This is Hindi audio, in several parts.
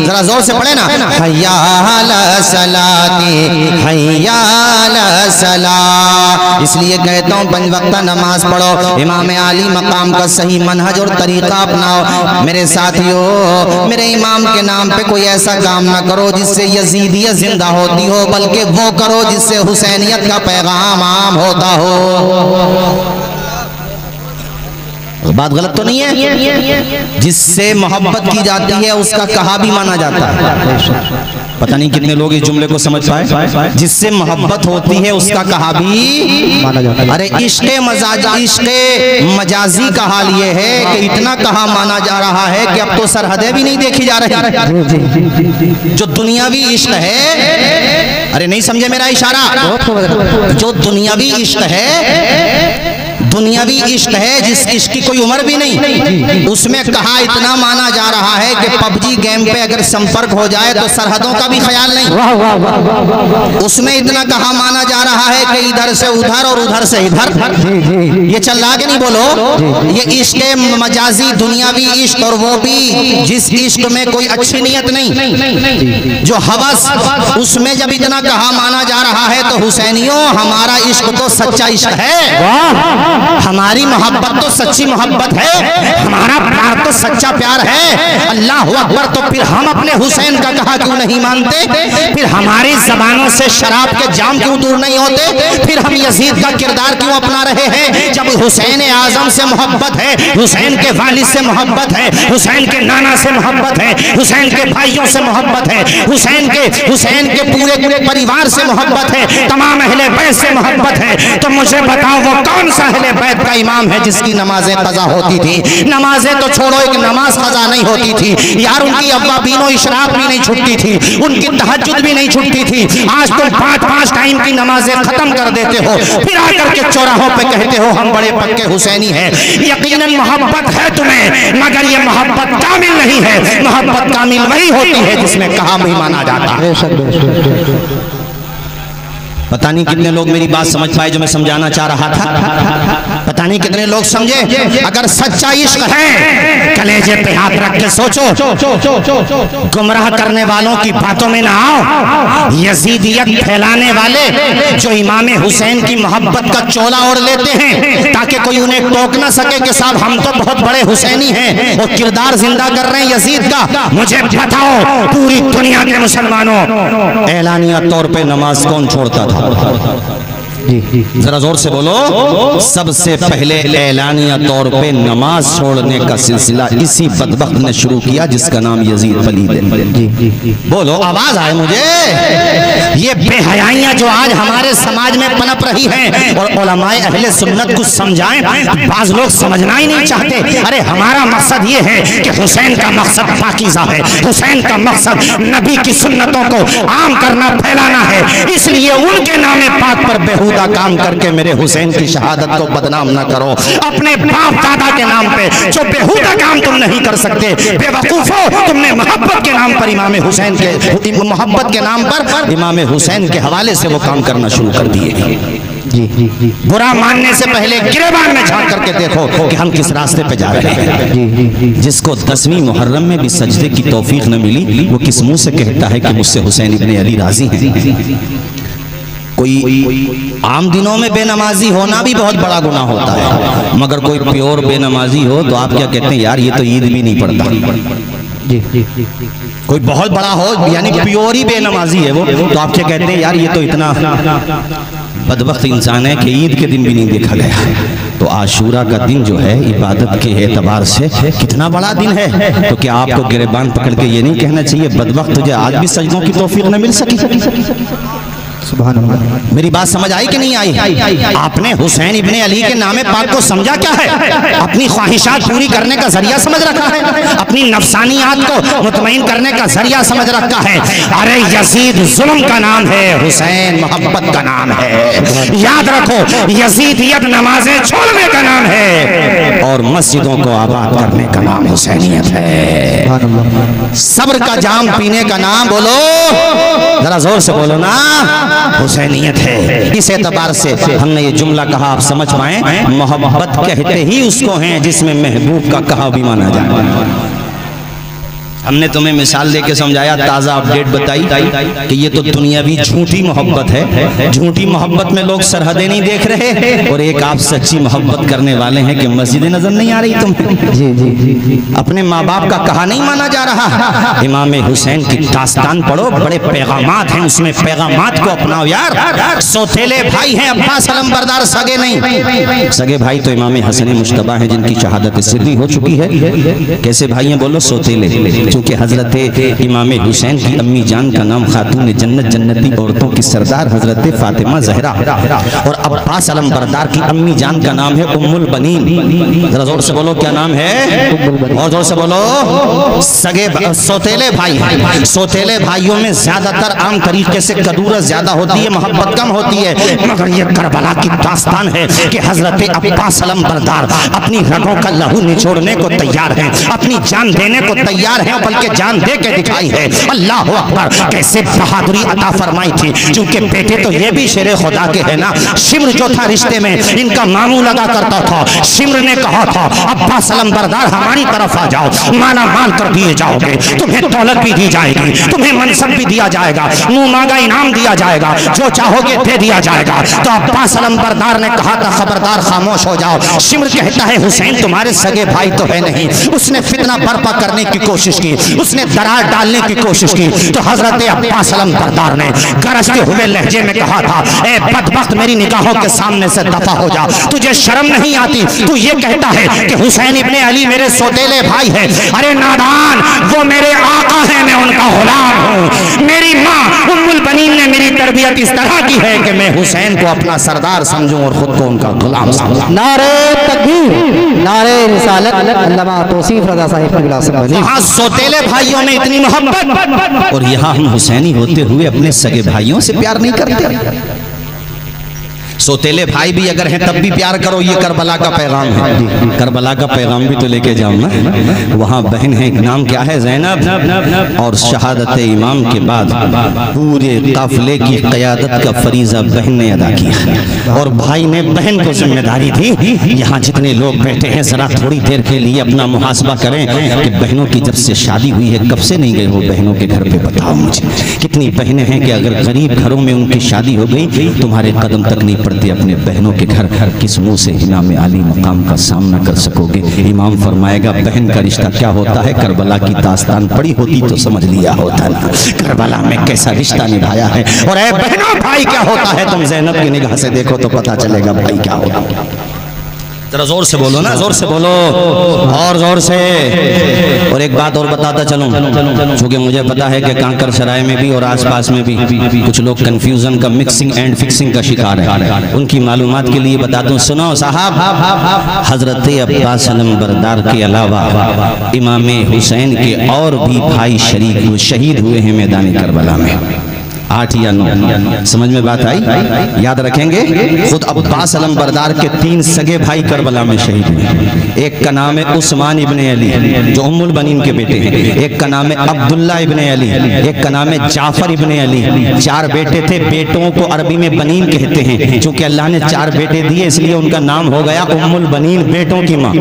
जरा जोर से पढ़े ना, हय्या अला सलाती हय्या अला सलाह। इसलिए कहता हूँ 5 वक्त नमाज पढ़ो, इमाम आली मकाम का सही मनहज और तरीका अपनाओ। मेरे साथियों, मेरे इमाम के नाम पे कोई ऐसा काम ना करो जिससे यजीदियत जिंदा होती हो, बल्कि वो करो जिससे हुसैनियत का पैगाम आम होता हो। बात गलत तो नहीं है? जिससे मोहब्बत की जाती है उसका कहा भी माना जाता है। पता नहीं कितने लोग इस जुमले को समझ पाए। जिससे मोहब्बत होती है उसका कहा भी माना जाता है। अरे इश्क़े मजाजी का हाल ये है कि इतना कहा माना जा रहा है कि अब तो सरहदें भी नहीं देखी जा रही। जो दुनियावी इश्क है, अरे नहीं समझे मेरा इशारा, जो दुनियावी इश्क है, दुनियावी इश्क है, जिस इश्क की कोई उम्र भी नहीं, उसमें कहा इतना माना जा रहा है कि पबजी गेम पे अगर संपर्क हो जाए तो सरहदों का भी ख्याल नहीं। उसमें इतना कहा माना जा रहा है कि इधर से उधर और उधर से इधर। ये चल रहा कि नहीं बोलो? ये इश्क मजाजी दुनियावी इश्क, और वो भी जिस इश्क में कोई अच्छी नियत नहीं, जो हवस, उसमें जब इतना कहा माना जा रहा है तो हुसैनियों, हमारा इश्क तो सच्चा इश्क है, हमारी मोहब्बत तो सच्ची मोहब्बत है, हमारा प्यार तो सच्चा प्यार है। अल्लाह अकबर। तो फिर हम अपने हुसैन का कहा क्यों नहीं मानते? फिर हमारी जबानों से शराब के जाम क्यों दूर नहीं होते? फिर हम यजीद का किरदार क्यों अपना रहे हैं? जब हुसैन आजम से मोहब्बत है, हुसैन के वालिद से मोहब्बत है, हुसैन के नाना से मोहब्बत है, हुसैन के भाइयों से मोहब्बत है, हुसैन के पूरे परिवार से मोहब्बत है, तमाम अहले बैत से मोहब्बत है, तो मुझे बताओ वो कौन सा अहले बैत का इमाम है जिसकी नमाजें कज़ा होती थी? नमाजें तो छोड़ो, एक नमाज कज़ा नहीं होती थी यार। उनकी अव्वा बीनो इशराक भी नहीं छुटती थी, उनकी तहज्जुद भी नहीं छुटती थी। आज तुम 5-5 टाइम की नमाजें खत्म कर देते हो, फिर आकर के चौराहों पे कहते हो हम बड़े पक्के हुसैनी हैं। यकीनन मोहब्बत है तुम्हें, मगर ये मोहब्बत कामिल नहीं है। मोहब्बत कामिल वही होती है जिसमें कहा भी माना जाता है। पता नहीं कितने लोग मेरी बात समझ पाए जो मैं समझाना चाह रहा था। पता नहीं कितने लोग समझे। अगर सच्चा इश्क है, कलेजे पे हाथ रख के सोचो, गुमराह करने वालों की बातों में ना आओ। यजीदियत फैलाने वाले जो इमाम हुसैन की मोहब्बत का चोला ओढ़ लेते हैं ताकि कोई उन्हें टोक ना सके कि साहब हम तो बहुत बड़े हुसैनी हैं, और किरदार जिंदा कर रहे हैं यजीद का। मुझे बताओ, पूरी दुनिया के मुसलमानों, एलानिया तौर पे नमाज कौन छोड़ता था? जरा जोर से बोलो। सबसे पहले एलानिया तौर पे नमाज छोड़ने का सिलसिला इसी बदबख्त ने शुरू किया जिसका नाम यजीद पलीद है। बोलो, आवाज आए मुझे। ये बेहयाइयां जो आज हमारे समाज में पनप रही हैं, और उलमाए अहले सुन्नत कुछ समझाएं, बाज लोग समझना ही नहीं चाहते। अरे हमारा मकसद ये है कि हुसैन का मकसद पाकीज़ा है, हुसैन का मकसद नबी की सुन्नतों को आम करना, फैलाना है। इसलिए उनके नामे पाक पर बेहूदा काम करके मेरे हुसैन की शहादत को बदनाम ना करो। अपने बाप दादा के नाम पे जो बेहूदा काम तुम नहीं कर सकते, बेवकूफो, तुमने मोहब्बत के नाम पर इमाम हुसैन के मोहब्बत के नाम पर इमाम हुसैन के हवाले से वो काम करना शुरू कर दिए। बुरा मानने से पहले गिरेबान में झांक करके देखो कि हम किस रास्ते पे जा रहे हैं। जिसको 10वीं मुहर्रम में भी सजदे की तौफीक न मिली, वो किस मुंह से कहता है कि मुझसे हुसैन इब्ने अली राजी हैं? कोई आम दिनों में बेनमाजी होना भी बहुत बड़ा गुनाह होता है, मगर कोई प्योर बेनमाजी हो तो आप क्या कहते हैं? यार ये तो ईद भी नहीं पढ़ता। कोई बहुत बड़ा हो, यानी प्योर ही बेनमाजी है वो, तो आप क्या कहते हैं? यार ये तो इतना बदबख्त इंसान है कि ईद के दिन भी नहीं देखा गया। तो आशूरा का दिन जो है इबादत के एतबार से कितना बड़ा दिन है। तो क्या आपको गिरेबान पकड़ के ये नहीं कहना चाहिए बदबख्त तुझे आज भी सजदों की तौफीक न मिल सकी? मेरी बात समझ आई कि नहीं आई? आपने हुसैन इब्ने अली के नामे पाक को समझा क्या है? अपनी ख्वाहिशात पूरी करने का जरिया समझ रखा है, अपनी नफसानियात को मुतमईन करने का जरिया समझ रखा है। अरे यजीद जुल्म का नाम है, हुसैन मोहब्बत का नाम है। याद रखो, यजीदियत नमाजें छोड़ने का नाम है, और मस्जिदों को आबाद करने का नाम हुसैनियत है। सब्र का जाम पीने का नाम, बोलो जरा जोर से बोलो ना, हुसैनियत है। इस एतबार से हमने ये जुमला कहा, आप समझ पाए, मोहब्बत कहते ही उसको हैं जिसमें महबूब का कहा भी माना जाए। हमने तुम्हें मिसाल देके समझाया, ताज़ा अपडेट बताई कि ये तो दुनियावी झूठी मोहब्बत है। झूठी मोहब्बत में लोग सरहदें नहीं देख रहे, और एक आप सच्ची मोहब्बत करने वाले हैं कि मस्जिदें नजर नहीं आ रही तुम्हें। जी जी जी, अपने माँ बाप का कहा नहीं माना जा रहा। इमाम हुसैन की दास्तान पढ़ो, बड़े पैगामात हैं उसमें, पैगामात को अपनाओ यार। सौतेले भाई हैं अब्बास अलमबरदार, सगे नहीं। सगे भाई तो इमाम हसन मुश्तबा हैं जिनकी शहादत सिर्री हो चुकी है। कैसे भाई हैं बोलो? सौतेले, क्योंकि हजरत इमाम हुसैन की अम्मी जान का नाम खातून जन्नत, जन्नती औरतों की सरदार हजरत फातिमा जहरा, और अब्बास अलमबरदार की अम्मी जान का नाम है उम्मुल बनीन। जरा जोर से बोलो क्या नाम है, और जोर से बोलो। सगे सौतेले भाई हैं। सौतेले भाइयों में ज्यादातर आम तरीके से कदूरत ज्यादा होती है, मोहब्बत कम होती है। मगर ये करबला की दास्तान है कि हजरत अब्बास अलमबरदार अपनी रगों का लहू निचोड़ने को तैयार है, अपनी जान देने को तैयार है, बल्कि जान दे के दिखाई है। अल्लाह अकबर, कैसे बहादुरी अता फरमाई थी। क्योंकि बेटे तो ये भी शेरे खुदा के है ना। शिम्र जो था रिश्ते में इनका मामू लगा करता था। शिम्र ने कहा था अब्बास अलमबरदार हमारी तरफ आ जाओ, माला माल कर दिए जाओगे, तुम्हें दौलत भी दी जाएगी, तुम्हें मनसब भी दिया जाएगा, मुंह मांगा इनाम दिया जाएगा, जो चाहोगे दे दिया जाएगा। तो अब्बास अलमबरदार ने कहा था खबरदार खामोश हो जाओ। शिम्र कहता है हुसैन तुम्हारे सगे भाई तो है नहीं। उसने फितना बर्पा करने की कोशिश की, उसने दरार डालने की कोशिश की। तो हजरत अब्बास अलमबरदार ने गरजते हुए लहजे में कहा था, ए बदबख्त मेरी निगाहों के सामने से दफा हो जा, तुझे शर्म नहीं आती? तू ये कहता है कि हुसैन इब्ने अली मेरे सौतेले भाई है। अरे नादान, वो मेरे आका है, मैं उनका गुलाम हूँ। मेरी माँ उम्मुल बनीन ने मेरी तरबियत इस तरह की है कि मैं हुसैन को अपना सरदार समझूं और खुद को उनका गुलाम समझूं। नारे तकबीर, नारे रिसालत, अल्लामा तौसीफ रज़ा साहिब की गिलास में। वहाँ सौतेले भाइयों में इतनी मोहब्बत, और यहाँ हम हुसैनी होते हुए अपने सगे भाइयों से प्यार नहीं करते। सौतेले भाई भी अगर हैं तब भी प्यार करो, ये करबला का पैगाम है। करबला का पैगाम भी तो लेके जाओ ना। वहाँ बहन है, नाम क्या है? ज़ैनब। और शहादत इमाम के बाद पूरे काफिले की क़यादत का फरीज़ा बहन ने अदा किया, और भाई ने बहन को जिम्मेदारी दी। यहाँ जितने लोग बैठे हैं ज़रा थोड़ी देर के लिए अपना मुहासबा करें कि बहनों की जब से शादी हुई है कब से नहीं गए हो बहनों के घर पे? बताओ मुझे, कितनी बहनें हैं कि अगर गरीब घरों में उनकी शादी हो गई तुम्हारे कदम तक नहीं पड़ते अपने बहनों के घर। घर किस मुंह से इमाम आली मकाम का सामना कर सकोगे? इमाम फरमाएगा बहन का रिश्ता क्या होता है। करबला की दास्तान पड़ी होती तो समझ लिया होता ना, करबला में कैसा रिश्ता निभाया है। और ऐ बहनों, भाई क्या होता है तुम ज़ैनब की निगाह से देखो तो पता चलेगा भाई क्या होता है। जरा जोर से बोलो ना, जोर से बोलो, और जोर से। और एक बात और बताता चलूं, क्योंकि मुझे पता है कि कांकर सराय में भी और आसपास में भी कुछ लोग कंफ्यूजन का, मिक्सिंग एंड फिक्सिंग का शिकार है। उनकी मालूमात के लिए बता दूं, सुनो साहब, हजरत अब्बास अलमबरदार के अलावा इमाम हुसैन के और भी भाई शहीद हुए हैं मैदान करबला में। 8 या 9, समझ में बात आई? याद रखेंगे। खुद अब्बास अलमबरदार के 3 सगे भाई करबला में शहीद हुए। एक का नाम है उस्मान इब्ने अली जो उम्मुल बनीन के बेटे हैं, एक का नाम है अब्दुल्ला इब्ने अली, एक का नाम है जाफर इब्ने अली। 4 बेटे थे। बेटों को अरबी में बनीन कहते हैं, क्योंकि अल्लाह ने 4 बेटे दिए इसलिए उनका नाम हो गया उम्मुल बनीन, बेटों की माँ।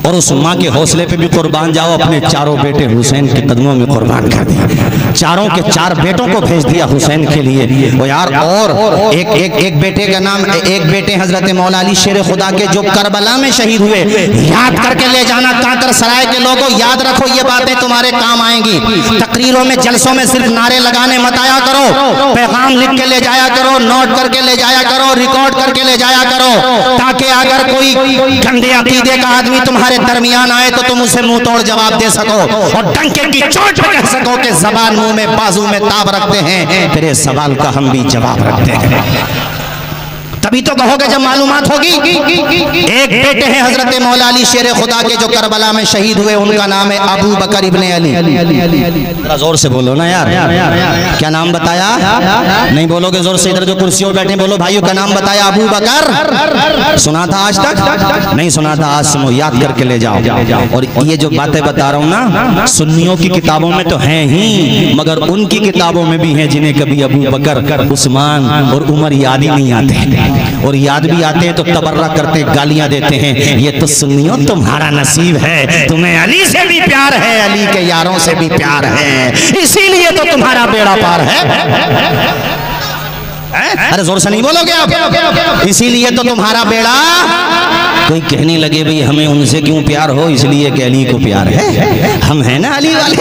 और उस माँ के हौसले पे भी कुर्बान जाओ, अपने 4 बेटे हुसैन के कदमों में कुर्बान कर दिया। चारों के 4 बेटों को भेज दिया हुसैन के लिए। वो यार, और एक बेटे का नाम, एक बेटे हजरत मौला अली शेर खुदा के जो करबला में शहीद हुए। याद करके ले जाना कांकर सराय के लोगों, याद रखो, ये बातें तुम्हारे काम आएंगी। तकरीरों में, जलसों में सिर्फ नारे लगाने मत आया करो, पैगाम लिख के ले जाया करो, नोट करके ले जाया करो, रिकॉर्ड करके ले जाया करो, ताकि अगर कोई गंदे अकीदे का आदमी तुम्हारे दरमियान आए तो तुम उसे मुंह तोड़ जवाब दे सको, और डंके की चोट पे कह सको कि ज़बान मुंह में बाजू में ताब रखते हैं, तेरे सवाल का हम भी जवाब रखते हैं। तभी तो कहोगे जब मालूमात होगी। एक बेटे हैं हजरत मौला अली शेर खुदा के जो करबला में शहीद हुए, उनका नाम है अबू बकर इब्ने अली। जरा जोर से बोलो ना यार, क्या नाम बताया? नहीं बोलोगे जोर से, इधर जो कुर्सियों बैठे बोलो भाइयों, का नाम बताया अबू बकर। सुना था आज तक? नहीं सुना था, आज सुनो, याद करके ले जाओ। और ये जो बातें बता रहा हूँ ना, सुन्नियों की किताबों में तो हैं ही, मगर उनकी किताबों में भी हैं जिन्हें कभी अबू बकर, उस्मान और उमर याद ही नहीं आते। और याद भी आते हैं तो तबर्रा करते गालियां देते हैं। ये तो सुन्नियों तुम्हारा नसीब है, तुम्हें अली से भी प्यार है, अली के यारों से भी प्यार है, इसीलिए तो तुम्हारा बेड़ा पार है। अरे जोर से नहीं बोलोगे आप? इसीलिए तो तुम्हारा बेड़ा। कोई कहने लगे भाई हमें उनसे क्यों प्यार हो, इसलिए कि अली को प्यार है। हम हैं ना अली वाले,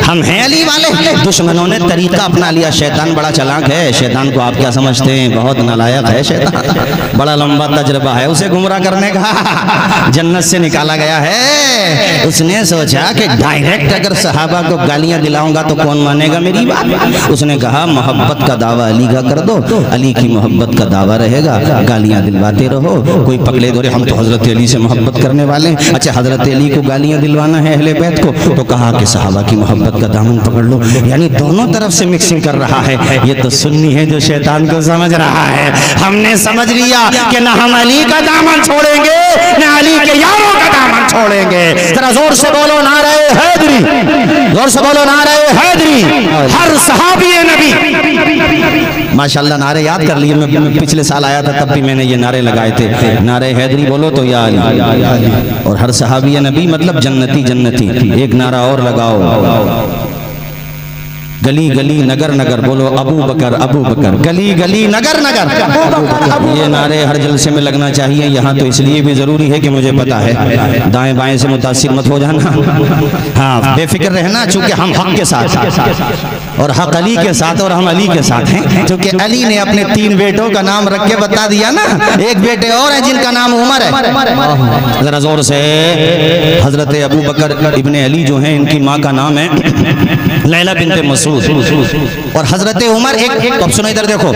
हम हैं अली वाले। दुश्मनों ने तरीका अपना लिया। शैतान बड़ा चालाक है। शैतान को आप क्या समझते हैं? बहुत नालायक है शैतान, बड़ा लंबा तजर्बा है उसे गुमराह करने का। जन्नत से निकाला गया है। उसने सोचा कि डायरेक्ट अगर सहाबा को गालियां दिलाऊंगा तो कौन मानेगा मेरी बात। उसने कहा मोहब्बत का दावा अली का कर दो, अली की मोहब्बत का दावा रहेगा, गालियां दिलवाते रहो। कोई पकड़े दो, हम तो हजरत अली से मोहब्बत करने वाले हैं। अच्छा, हजरत अली को गालियां दिलवाना है अहले बैत को, तो कहा कि सहाबा की मोहब्बत का दामन पकड़ लो। यानी दोनों तरफ से मिक्सिंग कर रहा है। ये तो सुन्नी है जो शैतान को समझ रहा है। हमने समझ लिया कि ना हम अली का दामन छोड़ेंगे, ना अली के यारों का दामन छोड़ेंगे। जरा जोर से बोलो नारे हैदरी, जोर से बोलो नारे हैदरी। हर सहाबी नबी, माशाल्लाह नारे याद कर लिए। मैं पिछले साल आया था तब भी मैंने ये नारे लगाए थे। नारे हैदरी बोलो तो या अली, और हर सहाबी नबी मतलब जन्नती जन्नती। एक नारा और लगाओ, गली गली नगर नगर बोलो अबू बकर अबू बकर, गली गली नगर नगर। ये नारे हर जलसे में लगना चाहिए। यहाँ तो इसलिए भी जरूरी है कि मुझे पता है, दाएं बाएं से मुतासिर मत हो जाना। हाँ, बेफिक्र रहना, चूंकि हम हक के साथ और हक अली के साथ, और हम अली के साथ हैं। क्योंकि अली ने अपने 3 बेटों का नाम रख के बता दिया ना। एक बेटे और हैं जिनका नाम उमर है। जरा जोर से, हजरत अबू बकर इब्ने अली जो है, इनकी माँ का नाम है लैला बिन्ते मसूद। और हजरत उमर एक, अब सुनो इधर देखो,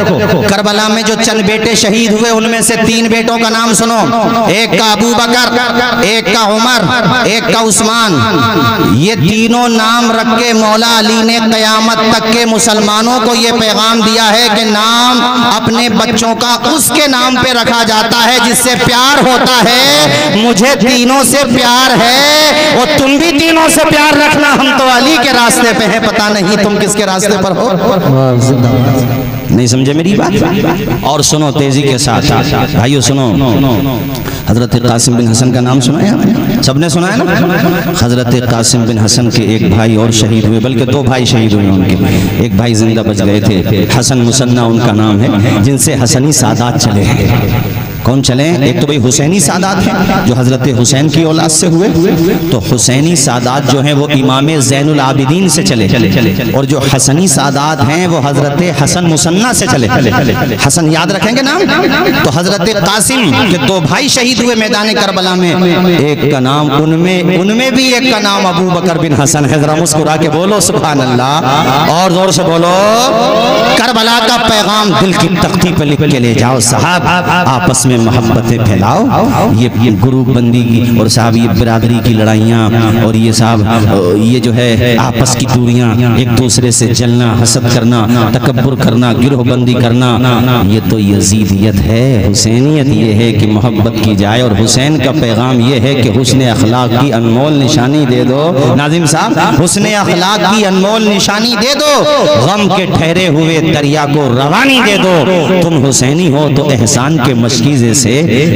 करबला में जो चंद बेटे शहीद हुए उनमें से 3 बेटों का नाम सुनो। एक का अबू बकर, एक का उमर, एक का उस्मान। ये तीनों नाम रख के मौला अली ने कयामत तक के मुसलमानों को ये पैगाम दिया है कि नाम अपने बच्चों का उसके नाम पे रखा जाता है जिससे प्यार होता है। मुझे तीनों से प्यार है और तुम भी तीनों से प्यार रखना। हम तो अली के रास्ते पे हैं, पता नहीं तुम किसके रास्ते पर हो। नहीं समझे मेरी बात? और सुनो तेजी के साथ भाइयों, सुनो। हजरत कासिम बिन हसन का नाम सुना है? सबने सुना है ना? हजरत कासिम बिन हसन के एक भाई और शहीद हुए, बल्कि 2 भाई शहीद हुए उनके। एक भाई जिंदा बच गए थे, हसन मुसन्ना उनका नाम है, जिनसे हसनी सादात चले हैं। कौन चले? एक तो भाई हुसैनी सादात हैं जो हजरत हुसैन की औलाद से हुए। तो हुसैनी सादात जो हैं वो इमाम ज़ैनुल आबिदीन से चले, और जो हसनी सादात हैं वो हजरत हसन मुसन्ना से चले। हसन याद रखेंगे नाम? तो हजरत कासिम के 2 भाई शहीद हुए मैदान करबला में। एक का नाम उनमें भी एक का नाम अबू बकर बिन हसन है। जरा मुस्कुरा के बोलो सुभान अल्लाह, और जोर से बोलो। करबला का पैगाम दिल की तख्ती पर लिख के ले जाओ साहब, आपस में मोहब्बतें फैलाओ। ये ग्रुप बंदी की और साहब ये बिरादरी की लड़ाइयाँ और ये साहब ये जो है आपस की दूरियाँ, एक दूसरे से जलना, हसद करना, तकब्बुर करना, गिरोहबंदी करना, ये तो यजीदियत है। हुसैनियत ये है कि मोहब्बत की जाए, और हुसैन का पैगाम ये है कि हुस्न अखलाक की अनमोल निशानी दे दो। नाजिम साहब, हुस्न अखलाक की अनमोल निशानी दे दो, गम के ठहरे हुए दरिया को रवानी दे दो। तुम हुसैनी हो तो एहसान के मशकीज़े से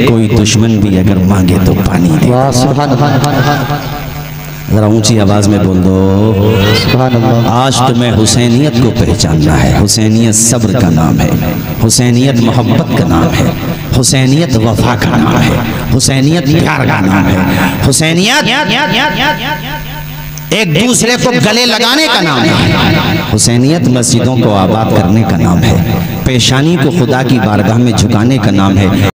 कोई दुश्मन भी अगर मांगे तो पानी दे। जरा ऊंची आवाज में बोल दो। आज तुम्हें हुसैनियत को पहचानना है। हुसैनियत सब्र का नाम है, हुसैनियत मोहब्बत का नाम है, हुसैनियत वफा का नाम है, हुसैनियत प्यार का नाम है, हुसैनियत एक दूसरे को गले लगाने का नाम है, हुसैनियत मस्जिदों को आबाद करने का नाम है, पेशानी को खुदा की बारगाह में झुकाने का नाम है।